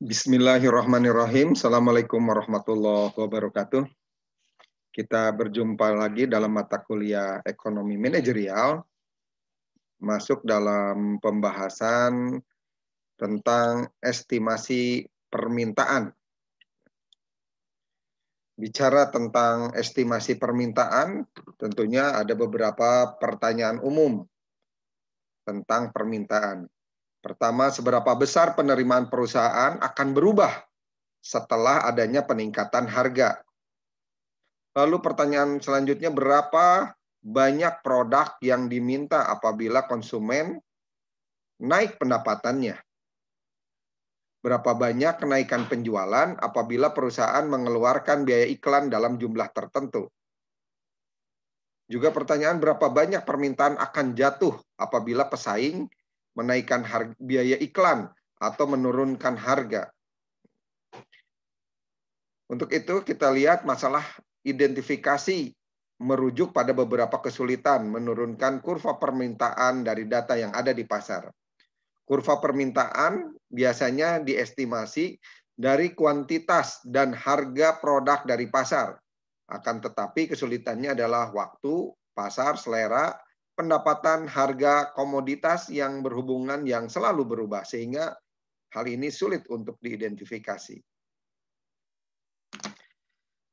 Bismillahirrahmanirrahim. Assalamualaikum warahmatullahi wabarakatuh. Kita berjumpa lagi dalam mata kuliah ekonomi manajerial, masuk dalam pembahasan tentang estimasi permintaan. Bicara tentang estimasi permintaan, tentunya ada beberapa pertanyaan umum tentang permintaan. Pertama, seberapa besar penerimaan perusahaan akan berubah setelah adanya peningkatan harga? Lalu pertanyaan selanjutnya, berapa banyak produk yang diminta apabila konsumen naik pendapatannya? Berapa banyak kenaikan penjualan apabila perusahaan mengeluarkan biaya iklan dalam jumlah tertentu? Juga pertanyaan, berapa banyak permintaan akan jatuh apabila pesaing menaikkan biaya iklan atau menurunkan harga? Untuk itu kita lihat masalah identifikasi merujuk pada beberapa kesulitan menurunkan kurva permintaan dari data yang ada di pasar. Kurva permintaan biasanya diestimasi dari kuantitas dan harga produk dari pasar. Akan tetapi kesulitannya adalah waktu, pasar, selera, pendapatan, harga, komoditas yang berhubungan yang selalu berubah, sehingga hal ini sulit untuk diidentifikasi.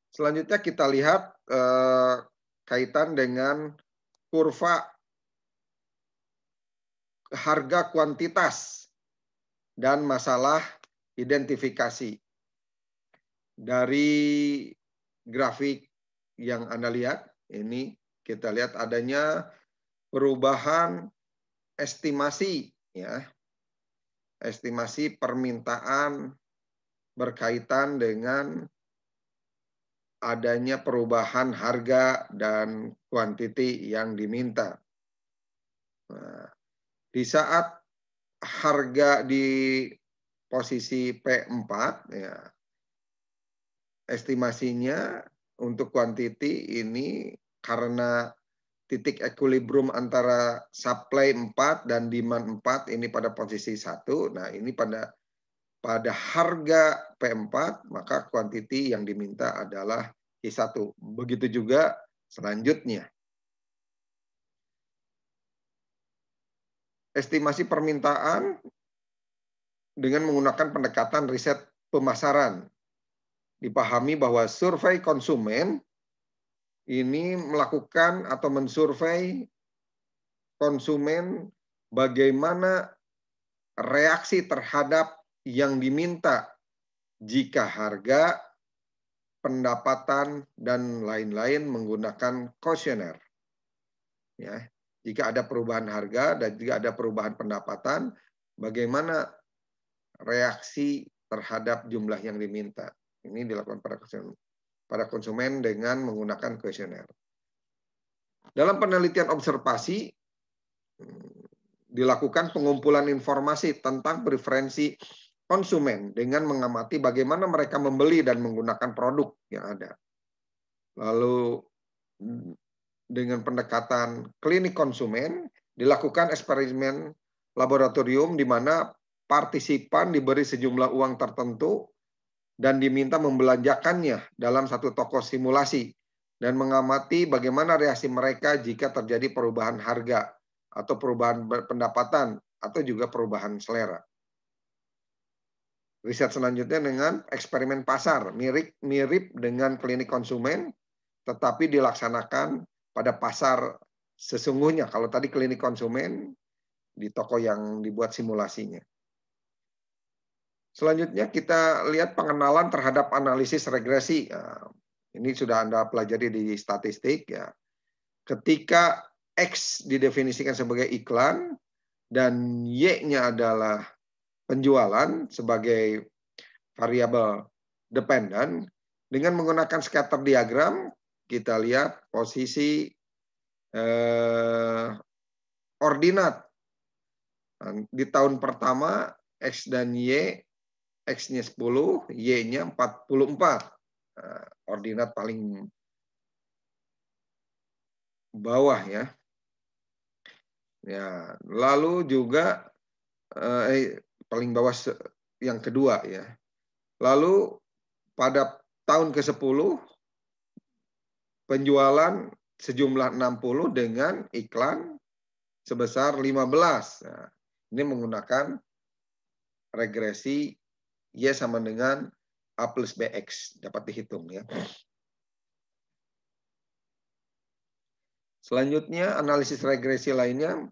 Selanjutnya kita lihat kaitan dengan kurva harga kuantitas dan masalah identifikasi. Dari grafik yang Anda lihat, ini kita lihat adanya perubahan estimasi, ya, estimasi permintaan berkaitan dengan adanya perubahan harga dan kuantiti yang diminta. Nah, di saat harga di posisi P4, ya, estimasinya untuk kuantiti ini karena titik equilibrium antara supply 4 dan demand 4 ini pada posisi 1. Nah, ini pada harga P4, maka kuantiti yang diminta adalah I1. Begitu juga selanjutnya. Estimasi permintaan dengan menggunakan pendekatan riset pemasaran. Dipahami bahwa survei konsumen ini melakukan atau mensurvei konsumen bagaimana reaksi terhadap yang diminta jika harga, pendapatan, dan lain-lain menggunakan kuesioner. Ya, jika ada perubahan harga dan jika ada perubahan pendapatan, bagaimana reaksi terhadap jumlah yang diminta. Ini dilakukan pada konsumen dengan menggunakan kuesioner. Dalam penelitian observasi, dilakukan pengumpulan informasi tentang preferensi konsumen dengan mengamati bagaimana mereka membeli dan menggunakan produk yang ada. Lalu dengan pendekatan klinik konsumen, dilakukan eksperimen laboratorium di mana partisipan diberi sejumlah uang tertentu dan diminta membelanjakannya dalam satu toko simulasi dan mengamati bagaimana reaksi mereka jika terjadi perubahan harga atau perubahan pendapatan atau juga perubahan selera. Riset selanjutnya dengan eksperimen pasar, mirip dengan klinik konsumen, tetapi dilaksanakan pada pasar sesungguhnya. Kalau tadi klinik konsumen di toko yang dibuat simulasinya. Selanjutnya kita lihat pengenalan terhadap analisis regresi. Ini sudah Anda pelajari di statistik, ya. Ketika X didefinisikan sebagai iklan dan Y-nya adalah penjualan sebagai variabel dependen, dengan menggunakan scatter diagram kita lihat posisi ordinat. Di tahun pertama X dan Y, X-nya 10, Y-nya 44. Ordinat paling bawah, ya. Ya, lalu juga paling bawah yang kedua ya. Lalu pada tahun ke-10 penjualan sejumlah 60 dengan iklan sebesar 15. Nah, ini menggunakan regresi Y sama dengan A plus BX. Dapat dihitung ya. Selanjutnya analisis regresi lainnya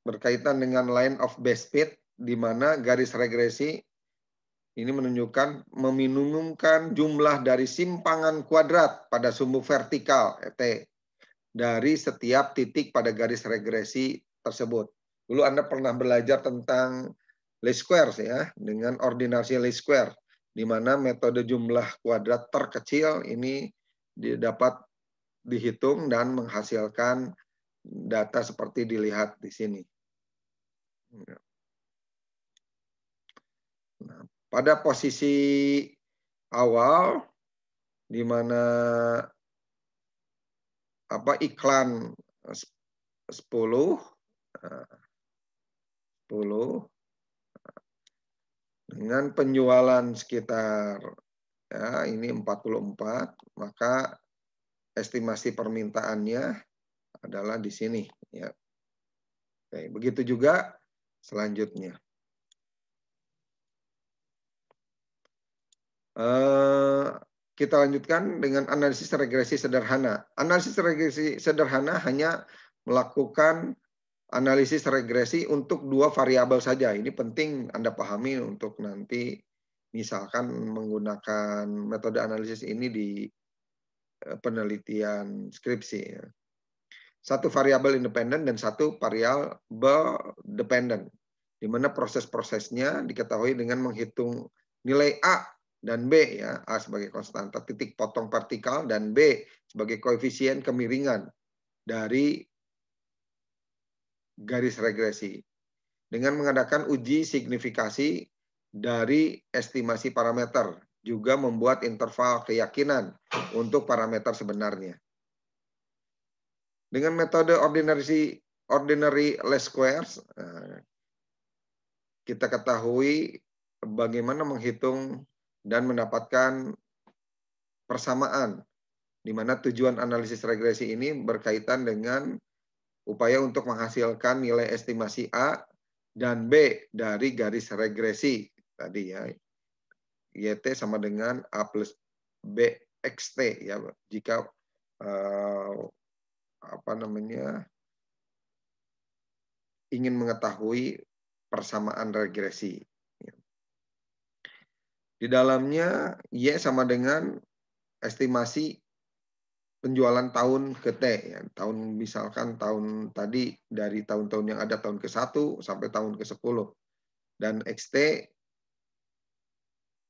berkaitan dengan line of best fit, di mana garis regresi ini menunjukkan meminimumkan jumlah dari simpangan kuadrat pada sumbu vertikal ET dari setiap titik pada garis regresi tersebut. Dulu Anda pernah belajar tentang least squares ya, dengan ordinasi least square, di mana metode jumlah kuadrat terkecil ini dapat dihitung dan menghasilkan data seperti dilihat di sini. Nah, pada posisi awal di mana iklan 10 dengan penjualan sekitar ya ini 44, maka estimasi permintaannya adalah di sini ya. Oke, begitu juga selanjutnya. Kita lanjutkan dengan analisis regresi sederhana. Analisis regresi sederhana hanya melakukan analisis regresi untuk 2 variabel saja. Ini penting Anda pahami untuk nanti misalkan menggunakan metode analisis ini di penelitian skripsi. Ya. 1 variabel independen dan 1 variabel dependen, di mana proses-prosesnya diketahui dengan menghitung nilai A dan B ya, A sebagai konstanta titik potong vertikal dan B sebagai koefisien kemiringan dari garis regresi. Dengan mengadakan uji signifikasi dari estimasi parameter, juga membuat interval keyakinan untuk parameter sebenarnya. Dengan metode ordinary least squares, kita ketahui bagaimana menghitung dan mendapatkan persamaan, di mana tujuan analisis regresi ini berkaitan dengan upaya untuk menghasilkan nilai estimasi A dan B dari garis regresi tadi ya. YT sama dengan A plus BXT ya, jika ingin mengetahui persamaan regresi. Di dalamnya Y sama dengan estimasi penjualan tahun ke T. Ya. Tahun misalkan tahun tadi dari tahun-tahun yang ada tahun ke-1 sampai tahun ke-10. Dan XT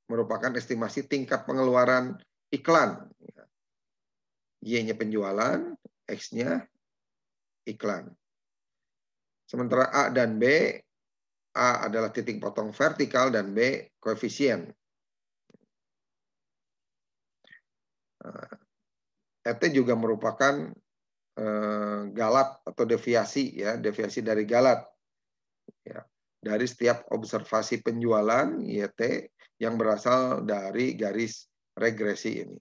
merupakan estimasi tingkat pengeluaran iklan. Y-nya penjualan, X-nya iklan. Sementara A dan B, A adalah titik potong vertikal dan B koefisien. ET juga merupakan galat atau deviasi ya, deviasi dari galat. Ya, dari setiap observasi penjualan YT yang berasal dari garis regresi ini.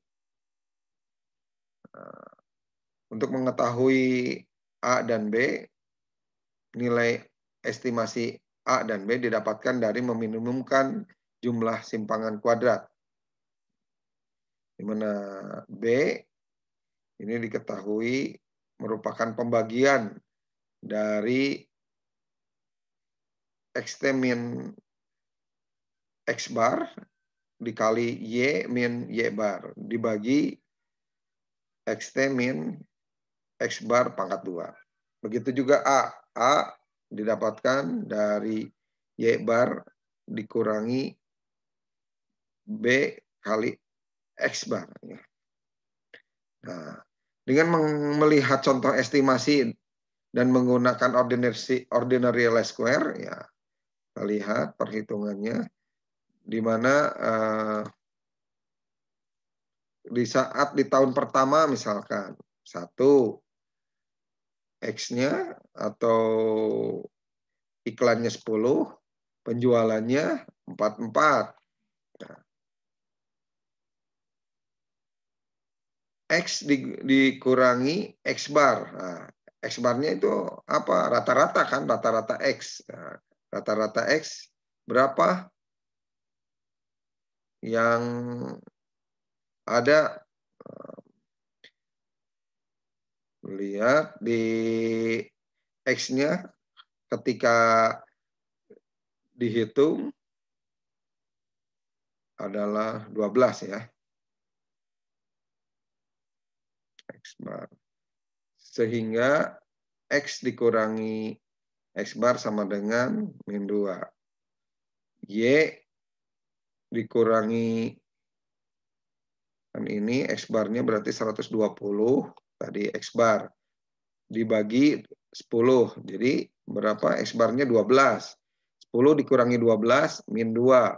Untuk mengetahui A dan B, nilai estimasi A dan B didapatkan dari meminimumkan jumlah simpangan kuadrat. Di mana B ini diketahui merupakan pembagian dari XT min X bar dikali Y min Y bar dibagi XT min X bar pangkat 2. Begitu juga A. A didapatkan dari Y bar dikurangi B kali X bar. Nah, dengan melihat contoh estimasi dan menggunakan ordinary least square, ya, kita lihat perhitungannya, di mana di saat di tahun pertama misalkan 1 X-nya atau iklannya 10, penjualannya 44. Nah, X dikurangi X bar. Nah, X barnya itu apa? Rata-rata kan, rata-rata X. Nah, rata-rata X berapa? Yang ada, lihat di X-nya ketika dihitung adalah 12 ya. X bar. Sehingga X dikurangi X bar sama dengan min 2. Y dikurangi, kan ini X barnya berarti 120, tadi X bar. Dibagi 10, jadi berapa? X barnya 12. 10 dikurangi 12, min 2.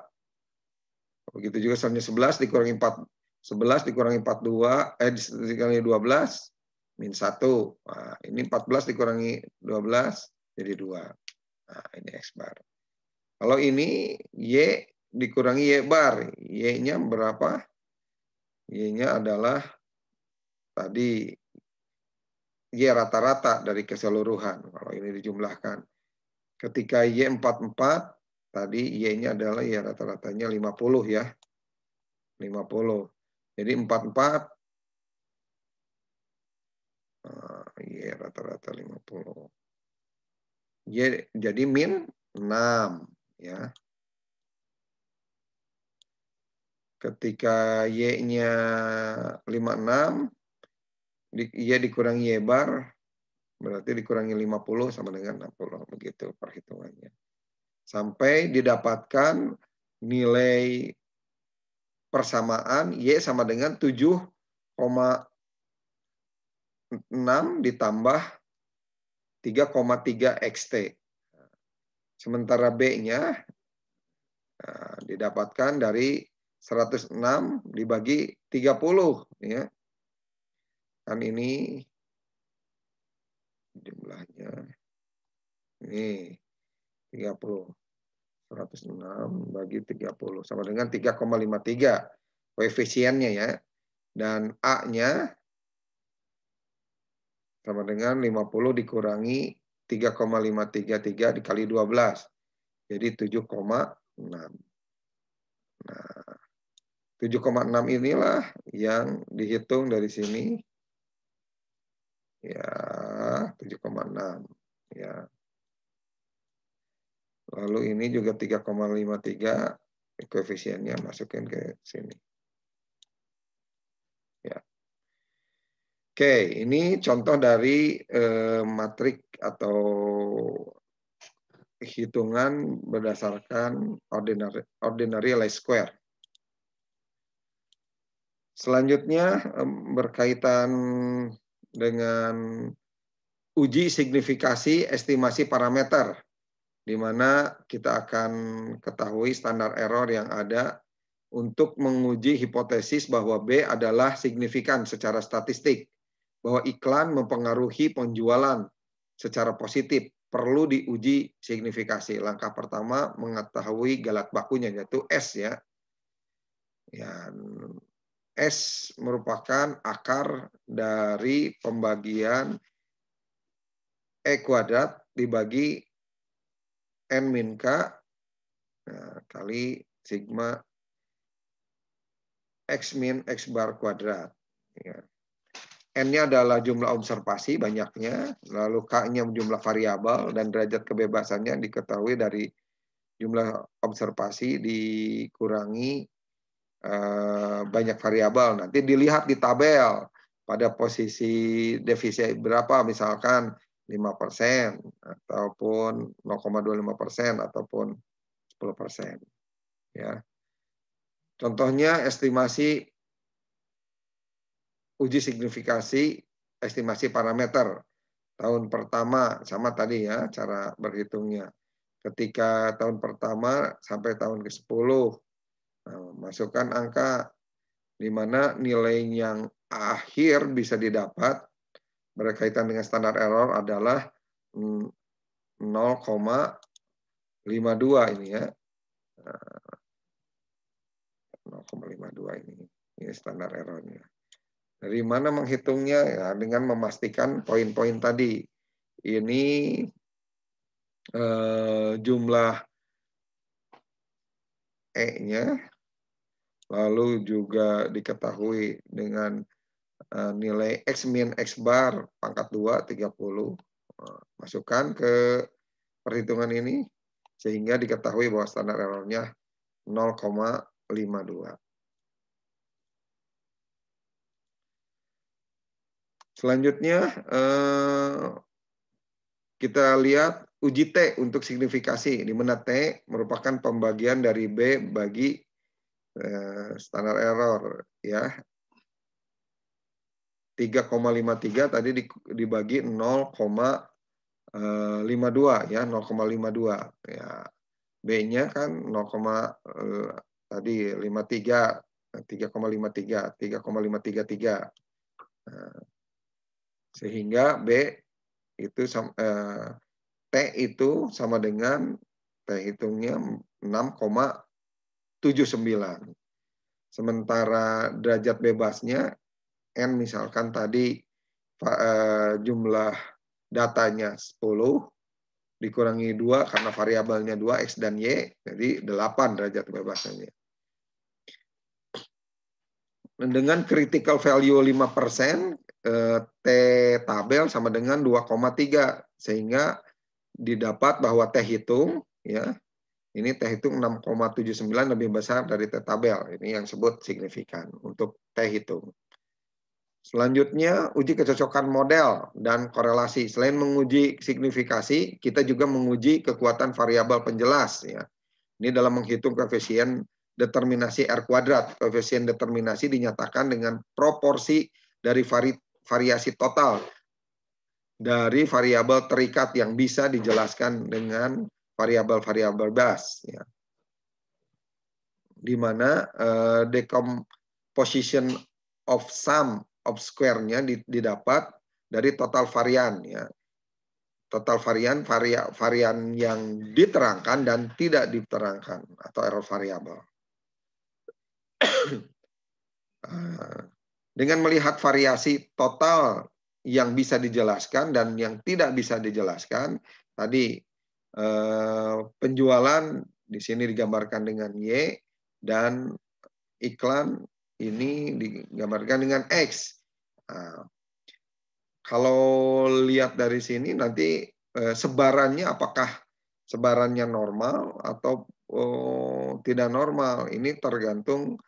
Begitu juga soalnya 11 dikurangi 4. 11 dikurangi 42, dikurangi 12, min 1. Nah, ini 14 dikurangi 12, jadi 2. Nah, ini X bar. Kalau ini Y dikurangi Y bar. Y-nya berapa? Y-nya adalah tadi Y rata-rata dari keseluruhan. Kalau ini dijumlahkan. Ketika Y 44, tadi Y-nya adalah Y rata-ratanya 50 ya. 50. Jadi 44, Y rata-rata 50. Y jadi min 6 ya. Ketika Y-nya 56, Y dikurangi Y bar, berarti dikurangi 50 sama dengan 60. Begitu perhitungannya. Sampai didapatkan nilai persamaan Y sama dengan 7,6 ditambah 3,3 XT. Sementara B-nya didapatkan dari 106 dibagi 30 ya. Kan ini jumlahnya ini 30. 106 bagi 30 sama dengan 3,53 koefisiennya ya. Dan A-nya sama dengan 50 dikurangi 3,533 dikali 12. Jadi 7,6. Nah, 7,6 inilah yang dihitung dari sini. Ya, 7,6 ya. Lalu ini juga 3,53 koefisiennya masukin ke sini. Ya. Oke, ini contoh dari matrik atau hitungan berdasarkan ordinary least square. Selanjutnya berkaitan dengan uji signifikasi estimasi parameter, di mana kita akan ketahui standar error yang ada untuk menguji hipotesis bahwa B adalah signifikan secara statistik, bahwa iklan mempengaruhi penjualan secara positif, perlu diuji signifikasi. Langkah pertama mengetahui galat bakunya, yaitu S ya. Ya, S merupakan akar dari pembagian E kuadrat dibagi N min K kali sigma X min X bar kuadrat. Ya. N-nya adalah jumlah observasi banyaknya, lalu K-nya jumlah variabel, dan derajat kebebasannya diketahui dari jumlah observasi dikurangi banyak variabel. Nanti dilihat di tabel pada posisi defisi berapa, misalkan 5% ataupun 0,25% ataupun 10%. Ya. Contohnya estimasi uji signifikasi estimasi parameter tahun pertama sama tadi ya cara berhitungnya. Ketika tahun pertama sampai tahun ke-10 masukkan angka di mana nilai yang akhir bisa didapat berkaitan dengan standar error adalah 0,5 0,52 ini ya. 0,52 ini standar errornya. Dari mana menghitungnya? Ya, dengan memastikan poin-poin tadi. Ini jumlah E-nya, lalu juga diketahui dengan nilai X min X bar pangkat 2, 30. Masukkan ke perhitungan ini, sehingga diketahui bahwa standar errornya 0,52. Selanjutnya kita lihat uji T untuk signifikasi, di mana T merupakan pembagian dari B bagi standar error ya. 3,53 tadi dibagi 0,52 ya, 0,52 ya. B-nya kan 0, tadi 53, 3,53, 3,533. Sehingga B itu T itu sama dengan T hitungnya 6,79. Sementara derajat bebasnya N misalkan tadi jumlah datanya 10 dikurangi 2 karena variabelnya 2 X dan Y, jadi 8 derajat bebasnya. Dengan critical value 5%, T tabel sama dengan 2,3, sehingga didapat bahwa T hitung ya, ini T hitung 6,79 lebih besar dari T tabel. Ini yang disebut signifikan untuk T hitung. Selanjutnya, uji kecocokan model dan korelasi. Selain menguji signifikasi, kita juga menguji kekuatan variabel penjelas. Ya. Ini dalam menghitung koefisien determinasi R kuadrat. Koefisien determinasi dinyatakan dengan proporsi dari variasi total dari variabel terikat yang bisa dijelaskan dengan variabel-variabel bebas. Ya. Di mana decomposition of sum of square-nya didapat dari total varian ya. Total varian yang diterangkan dan tidak diterangkan atau error variabel. Dengan melihat variasi total yang bisa dijelaskan dan yang tidak bisa dijelaskan, tadi penjualan di sini digambarkan dengan Y dan iklan ini digambarkan dengan X. Nah, kalau lihat dari sini nanti sebarannya apakah sebarannya normal atau tidak normal. Ini tergantung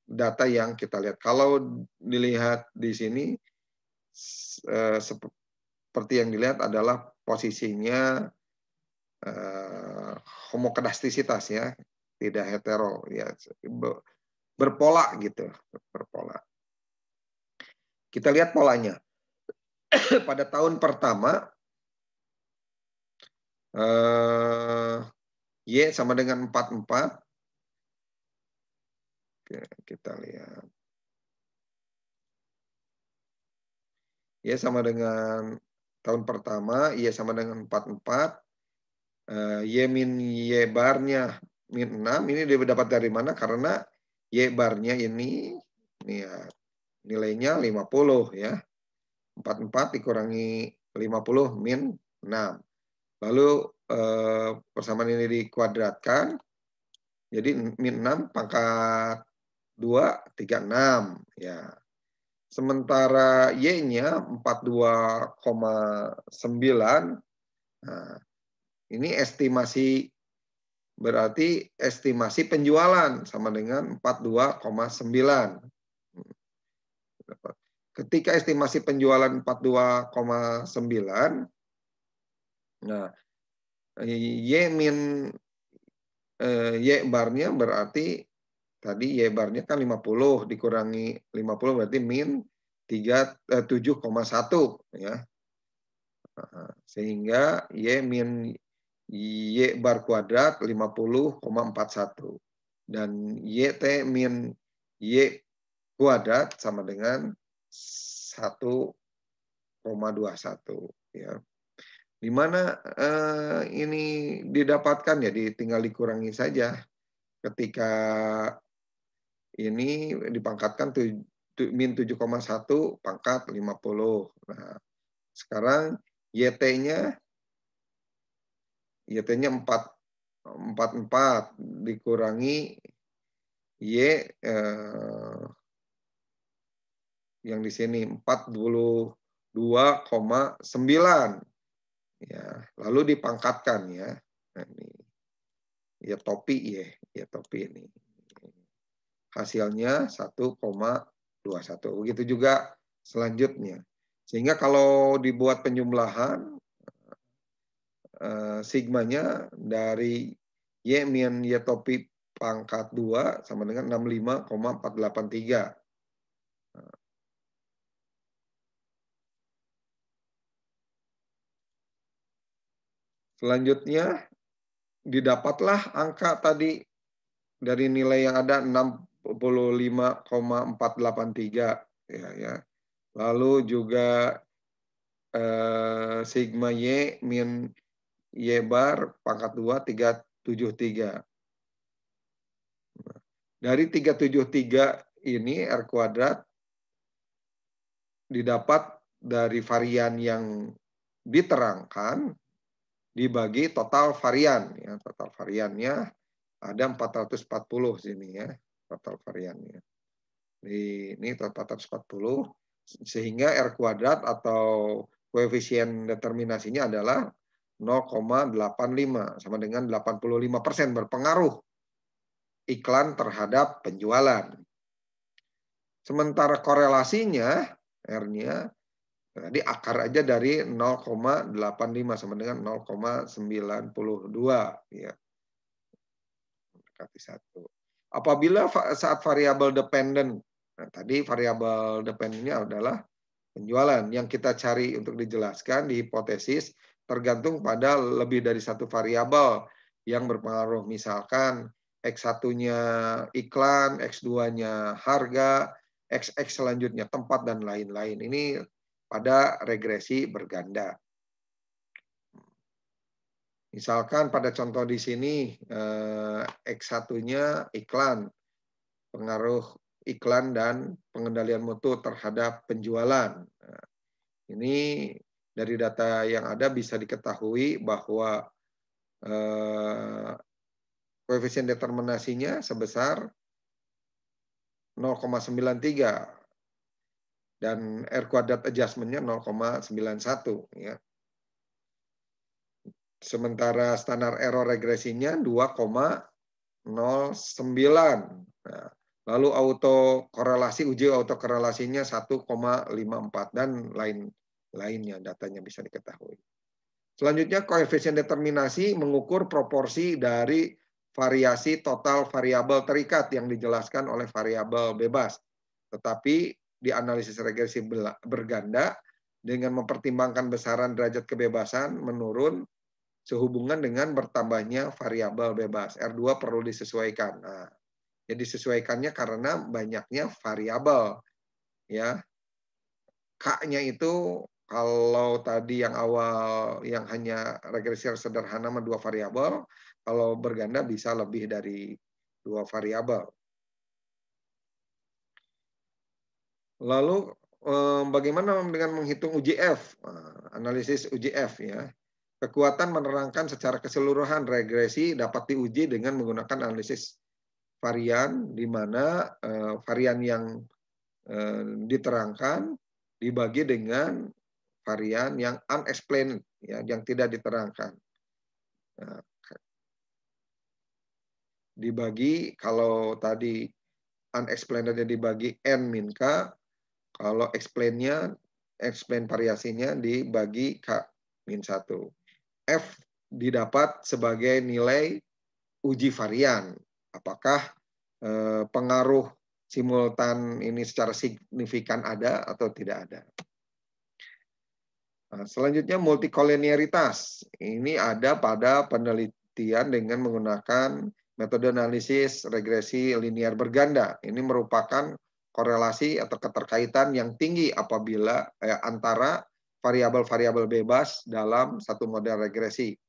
data yang kita lihat. Kalau dilihat di sini seperti yang dilihat adalah posisinya homokedastisitas ya, tidak hetero ya, berpola gitu, berpola. Kita lihat polanya. Pada tahun pertama Y sama dengan 44. Oke, kita lihat. Y sama dengan tahun pertama, Y sama dengan 44. Y min Y barnya min 6. Ini didapat dari mana? Karena Y barnya ini ya, nilainya 50 ya. 44 dikurangi 50 min 6. Lalu persamaan ini dikuadratkan. Jadi min 6 pangkat 2, 36. Ya. Sementara Y-nya 42,9. Nah, ini estimasi, berarti estimasi penjualan sama dengan 42,9. Ketika estimasi penjualan 42,9, nah Y min Y barnya berarti tadi Y barnya kan 50 dikurangi 50 berarti min 7,1 ya. Sehingga Y min Y bar kuadrat 50,41 dan YT min Y kuadrat sama dengan 1,21 ya. Di mana ini didapatkan ya tinggal dikurangi saja. Ketika ini dipangkatkan min 7,1 pangkat 50. Nah, sekarang YT-nya 44 dikurangi Y yang di sini 42,9 ya, lalu dipangkatkan ya. Nah, ini ya topi ini. Hasilnya 1,21. Begitu juga selanjutnya. Sehingga kalau dibuat penjumlahan sigmanya dari Y min Y topi pangkat 2 sama dengan 65,483. Selanjutnya didapatlah angka tadi dari nilai yang ada 65,483 ya. Lalu juga sigma Y min Y bar pangkat 2 373. Dari 373 ini R kuadrat didapat dari varian yang diterangkan dibagi total varian ya. Total variannya ada 440 sini ya, total variannya. Ini total 440 sehingga R kuadrat atau koefisien determinasinya adalah 0,85 sama dengan 85% berpengaruh iklan terhadap penjualan. Sementara korelasinya R-nya tadi akar aja dari 0,85 sama dengan 0,92 ya. Mendekati 1. Apabila saat variabel dependent, nah tadi variabel dependentnya adalah penjualan. Yang kita cari untuk dijelaskan di hipotesis tergantung pada lebih dari satu variabel yang berpengaruh. Misalkan X1-nya iklan, X2-nya harga, XX selanjutnya tempat dan lain-lain. Ini pada regresi berganda. Misalkan pada contoh di sini X1-nya iklan, pengaruh iklan dan pengendalian mutu terhadap penjualan. Nah, ini dari data yang ada bisa diketahui bahwa koefisien determinasinya sebesar 0,93 dan R kuadrat adjustment-nya 0,91 ya. Sementara standar error regresinya 2,09. Nah, lalu uji autokorelasinya 1,54 dan lainnya datanya bisa diketahui. Selanjutnya koefisien determinasi mengukur proporsi dari variasi total variabel terikat yang dijelaskan oleh variabel bebas. Tetapi di analisis regresi berganda dengan mempertimbangkan besaran derajat kebebasan menurun sehubungan dengan bertambahnya variabel bebas. R2 perlu disesuaikan. Nah, jadi disesuaikannya karena banyaknya variabel. Ya. K-nya itu kalau tadi yang awal yang hanya regresi sederhana sama 2 variabel, kalau berganda bisa lebih dari 2 variabel. Lalu bagaimana dengan menghitung UJF? Analisis UJF ya. Kekuatan menerangkan secara keseluruhan regresi dapat diuji dengan menggunakan analisis varian di mana varian yang diterangkan dibagi dengan varian yang unexplained ya, yang tidak diterangkan. Nah, dibagi kalau tadi unexplained-nya dibagi N min K, kalau explain variasinya dibagi K min 1. F didapat sebagai nilai uji varian. Apakah pengaruh simultan ini secara signifikan ada atau tidak ada. Nah, selanjutnya multikoliniaritas. Ini ada pada penelitian dengan menggunakan metode analisis regresi linear berganda. Ini merupakan korelasi atau keterkaitan yang tinggi apabila antara variabel-variabel bebas dalam satu model regresi.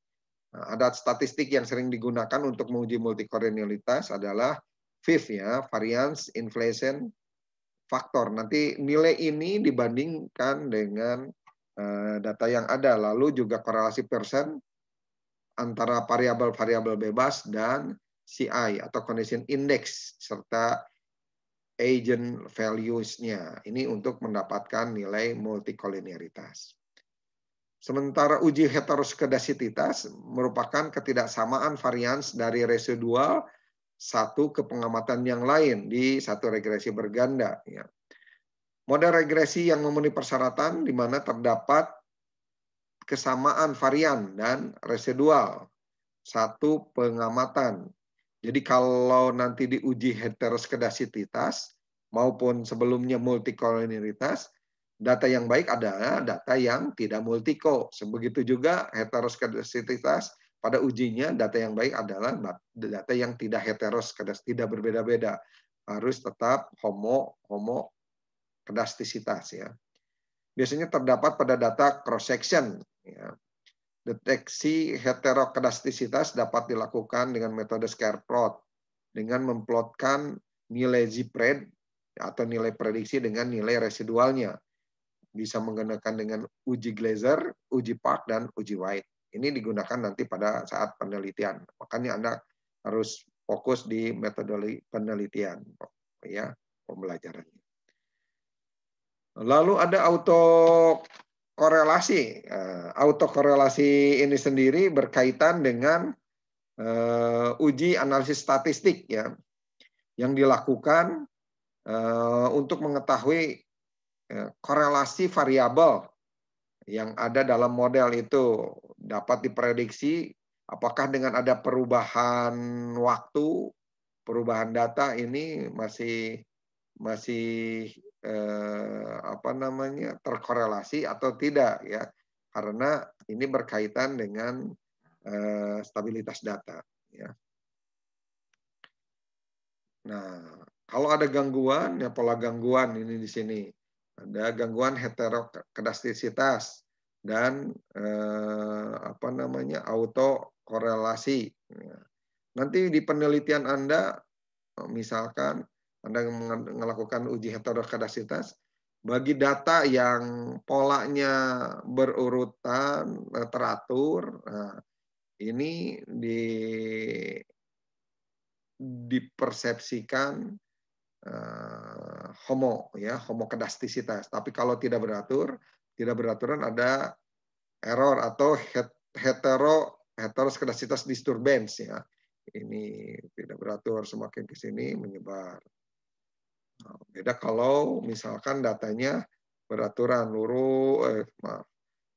Nah, ada statistik yang sering digunakan untuk menguji multikolinealitas adalah VIF ya, variance inflation faktor. Nanti nilai ini dibandingkan dengan data yang ada, lalu juga korelasi persen antara variabel-variabel bebas dan CI atau condition index serta agent values-nya. Ini untuk mendapatkan nilai multikolinearitas. Sementara uji heteroskedasititas merupakan ketidaksamaan varians dari residual satu ke pengamatan yang lain di satu regresi berganda. Ya. Model regresi yang memenuhi persyaratan di mana terdapat kesamaan varian dan residual satu pengamatan. Jadi kalau nanti diuji heteroskedasititas maupun sebelumnya multikolinearitas, data yang baik adalah data yang tidak multiko. Begitu juga heteroskedasititas pada ujinya data yang baik adalah data yang tidak heteroskedas, tidak berbeda-beda. Harus tetap homokedastisitas ya. Biasanya terdapat pada data cross section ya. Deteksi heterokedastisitas dapat dilakukan dengan metode scatter plot dengan memplotkan nilai Z-pred atau nilai prediksi dengan nilai residualnya. Bisa menggunakan dengan uji Glaser, uji Park, dan uji White. Ini digunakan nanti pada saat penelitian. Makanya Anda harus fokus di metode penelitian, ya, pembelajarannya. Lalu ada autokorelasi. Autokorelasi ini sendiri berkaitan dengan uji analisis statistik ya, yang dilakukan untuk mengetahui korelasi variabel yang ada dalam model itu dapat diprediksi apakah dengan ada perubahan waktu, perubahan data ini masih terkorelasi atau tidak ya, karena ini berkaitan dengan stabilitas data ya. Nah, kalau ada gangguan ya, pola gangguan ini di sini. Ada gangguan heterokedastisitas dan autokorelasi. Nanti di penelitian Anda, misalkan Anda melakukan uji heterokedastisitas, bagi data yang polanya berurutan, teratur, nah, ini dipersepsikan homokedastisitas. Tapi kalau tidak beraturan ada error atau heteroskedastisitas disturbance ya. Ini tidak beratur, semakin ke sini menyebar. Nah, beda kalau misalkan datanya beraturan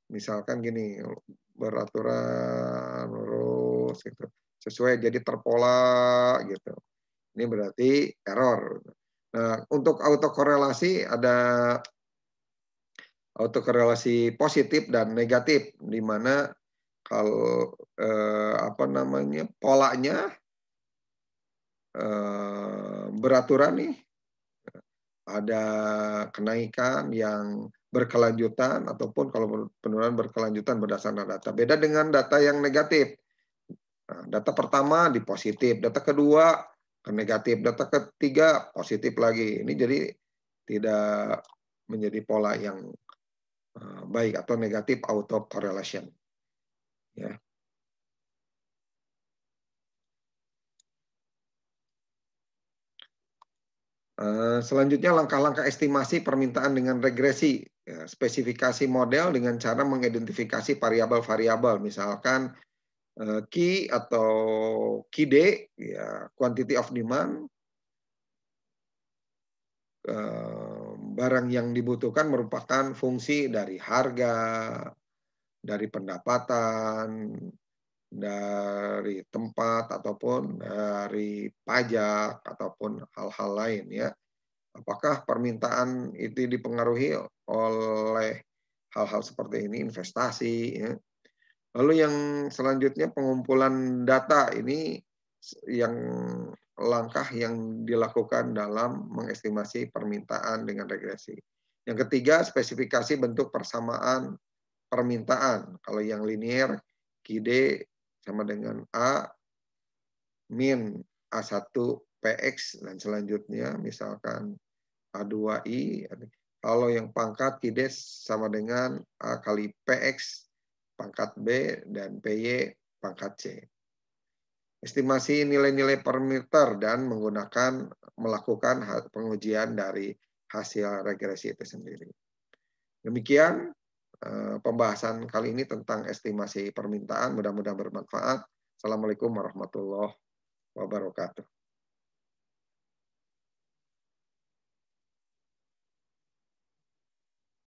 misalkan gini, beraturan lurus gitu. Sesuai jadi terpola gitu. Ini berarti error. Nah, untuk autokorelasi ada autokorelasi positif dan negatif, di mana kalau polanya beraturan nih, ada kenaikan yang berkelanjutan ataupun kalau penurunan berkelanjutan berdasarkan data. Beda dengan data yang negatif. Nah, data pertama di positif, data kedua ke negatif, data ketiga positif lagi. Ini jadi tidak menjadi pola yang baik atau negatif autocorrelation. Ya. Selanjutnya langkah-langkah estimasi permintaan dengan regresi. Ya, spesifikasi model dengan cara mengidentifikasi variabel-variabel, misalkan key atau KD, ya, quantity of demand, barang yang dibutuhkan merupakan fungsi dari harga, dari pendapatan, dari tempat ataupun dari pajak ataupun hal-hal lain ya. Apakah permintaan itu dipengaruhi oleh hal-hal seperti ini, investasi ya. Lalu yang selanjutnya pengumpulan data, ini yang langkah yang dilakukan dalam mengestimasi permintaan dengan regresi. Yang ketiga, spesifikasi bentuk persamaan permintaan. Kalau yang linear, QD sama dengan A min A1 PX dan selanjutnya misalkan A2I. Kalau yang pangkat QD sama dengan A kali PX pangkat B dan PY pangkat C. Estimasi nilai-nilai per meter dan melakukan pengujian dari hasil regresi itu sendiri. Demikian pembahasan kali ini tentang estimasi permintaan. Mudah-mudahan bermanfaat. Assalamualaikum warahmatullahi wabarakatuh.